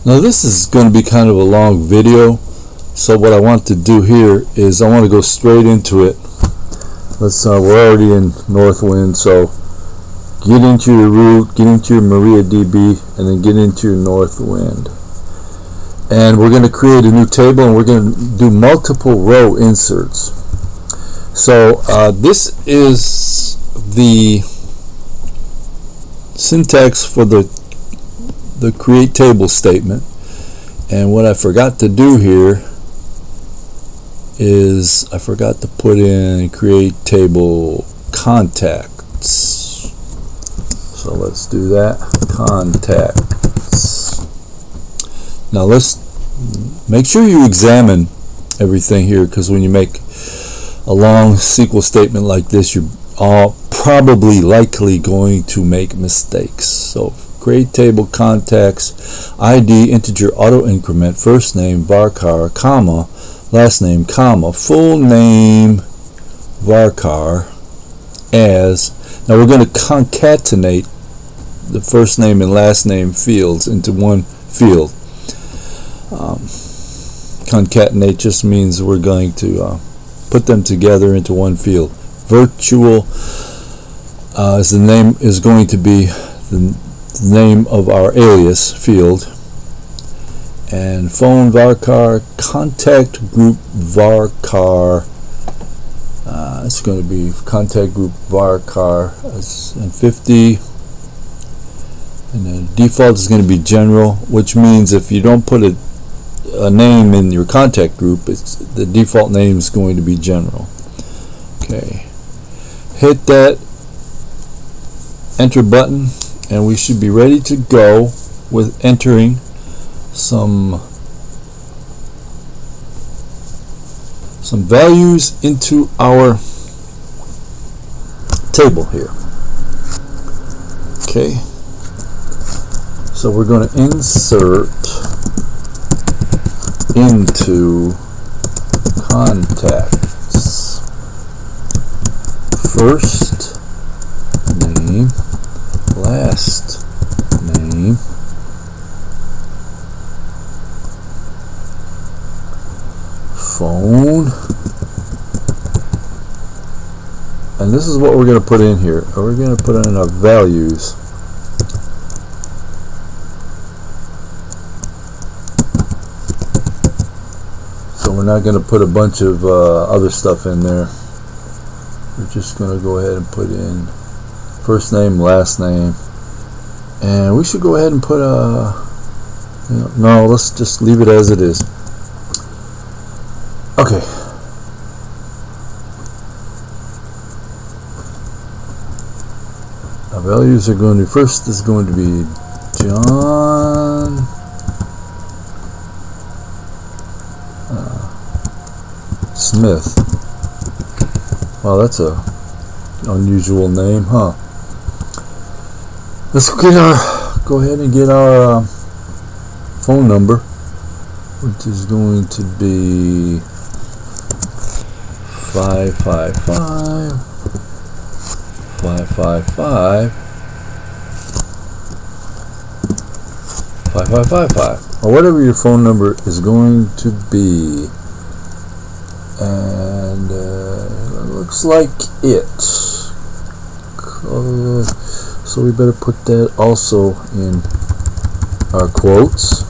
Now this is going to be kind of a long video, so what I want to do here is I want to go straight into it. We're already in Northwind, so get into your root, get into your MariaDB, and then get into your Northwind. And we're going to create a new table, and we're going to do multiple row inserts. So this is the syntax for the create table statement, and what I forgot to do here is I forgot to put in create table contacts. So let's do that. Contacts. Now let's make sure you examine everything here, because when you make a long SQL statement like this, you're probably likely going to make mistakes. So create table contacts, ID integer auto increment, first name varchar, comma, last name, comma, full name varchar as. Now we're going to concatenate the first name and last name fields into one field. Concatenate just means we're going to put them together into one field. Virtual as the name is going to be the name of our alias field, and phone varchar, contact group varchar, it's going to be contact group varchar and 50, and then default is going to be general, which means if you don't put a name in your contact group, the default name is going to be general. Okay, hit that enter button, and we should be ready to go with entering some values into our table here. Okay, so we're going to insert into contacts first name, last name, phone, and this is what we're going to put in here. We're going to put in our values. So we're not going to put a bunch of other stuff in there. We're just going to go ahead and put in first name, last name, and we should go ahead and put no, let's just leave it as it is. Okay. Our values are going to, first is going to be John Smith. Wow, that's a unusual name, huh? Let's go ahead and get our phone number, which is going to be 555 555 5555, or whatever your phone number is going to be. And it looks like it. So we better put that also in our quotes.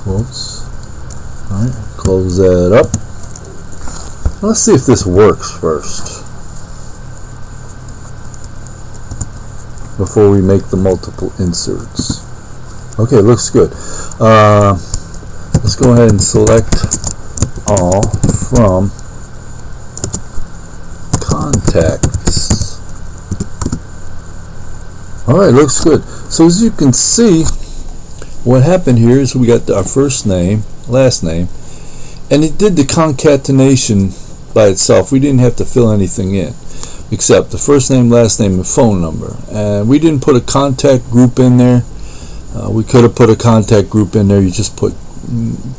Quotes. Alright, close that up. Let's see if this works first, before we make the multiple inserts. Okay, looks good. Let's go ahead and select all from contacts. Alright, looks good. So as you can see, what happened here is we got our first name, last name, and it did the concatenation by itself. We didn't have to fill anything in except the first name, last name, and phone number. And we didn't put a contact group in there. We could have put a contact group in there. You just put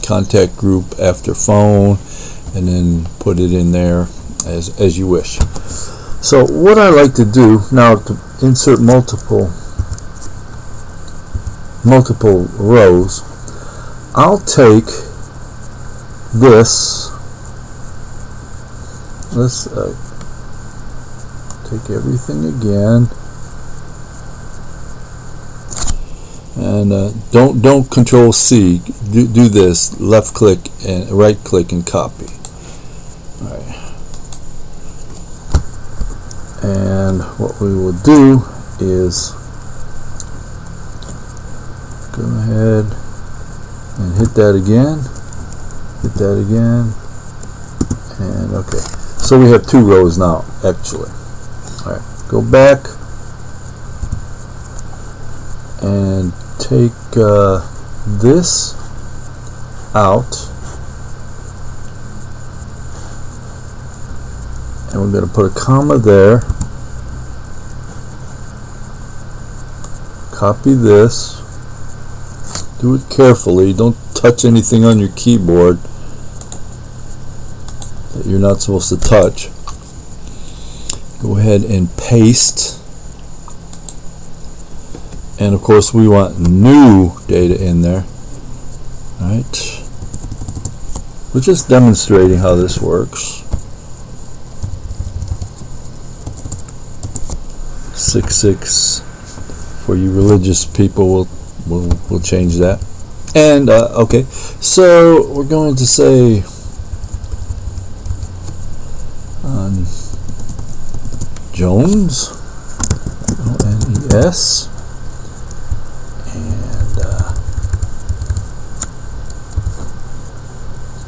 contact group after phone and then put it in there as you wish. So what I like to do now to insert multiple rows, I'll take this. Let's take everything again, and don't Control C. Do this. Left click and right click and copy. All right. And what we will do is go ahead and hit that again. Hit that again. And okay. So we have 2 rows now, actually. All right, go back and take this out, and we're going to put a comma there. Copy this. Do it carefully. Don't touch anything on your keyboard that you're not supposed to touch. Go ahead and paste, and of course we want new data in there. Alright, we're just demonstrating how this works. 66 for you religious people, we'll change that. And okay, so we're going to say Jones, O-N-E-S, and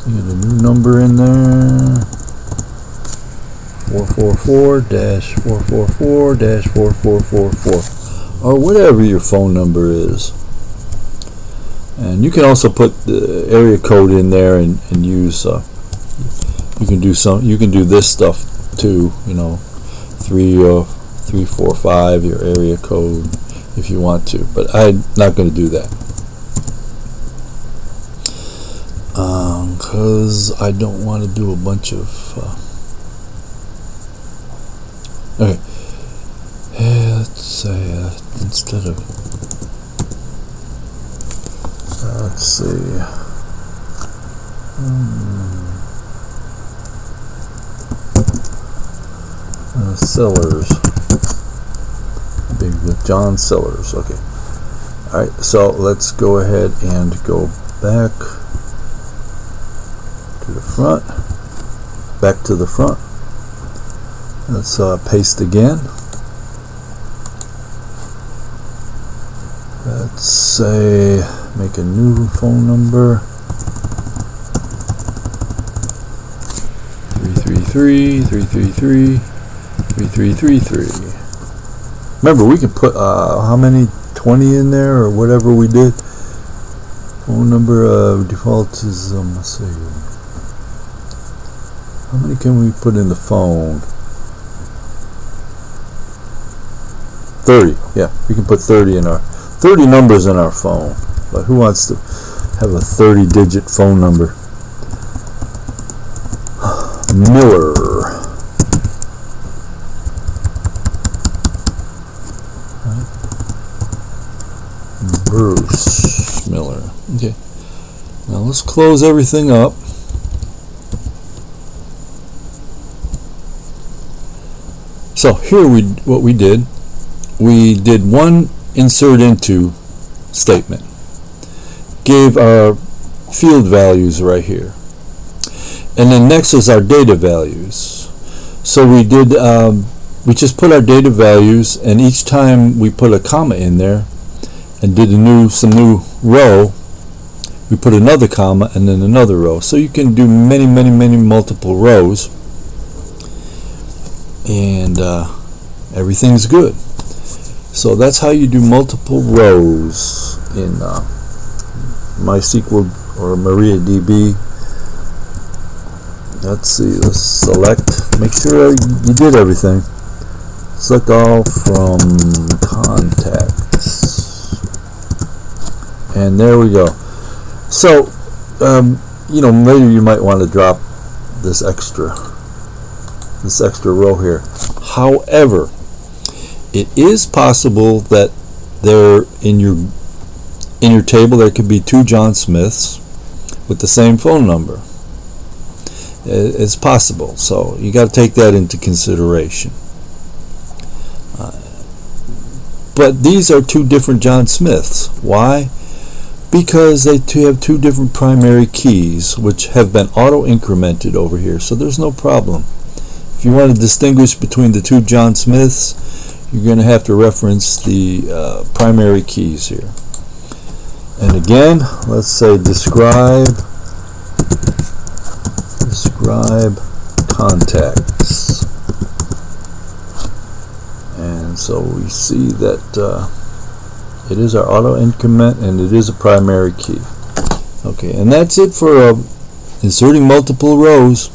get a new number in there, 444-444-4444, or whatever your phone number is. And you can also put the area code in there and use. You can do this stuff too. 345, your area code, if you want to, but I'm not going to do that because I don't want to do a bunch of okay. Let's say instead of let's see Sellers, big with John Sellers. Okay. All right. So let's go ahead and go back to the front. Back to the front. Let's paste again. Let's say make a new phone number. 333. Remember, we can put how many, 20 in there or whatever we did. Phone number default is let's see, how many can we put in the phone? 30. Yeah, we can put 30 numbers in our phone. But who wants to have a 30-digit phone number? Miller. Bruce Miller. Okay. Now let's close everything up. So here what we did one insert into statement. Gave our field values right here. And then next is our data values. So we did we just put our data values, and each time we put a comma in there and did some new row, we put another comma and then another row. So you can do many multiple rows, and everything's good. So that's how you do multiple rows in MySQL or MariaDB. Let's see, let's select, make sure you did everything. Select all from contacts. And there we go. So, later you might want to drop this extra row here. However, it is possible that there in your table there could be 2 John Smiths with the same phone number. It's possible, so you got to take that into consideration. But these are 2 different John Smiths. Why? Because they have 2 different primary keys, which have been auto-incremented over here, so there's no problem. If you want to distinguish between the 2 John Smiths, you're going to have to reference the primary keys here. And again, let's say describe contacts. And so we see that it is our auto increment and it is a primary key. Okay, and that's it for inserting multiple rows.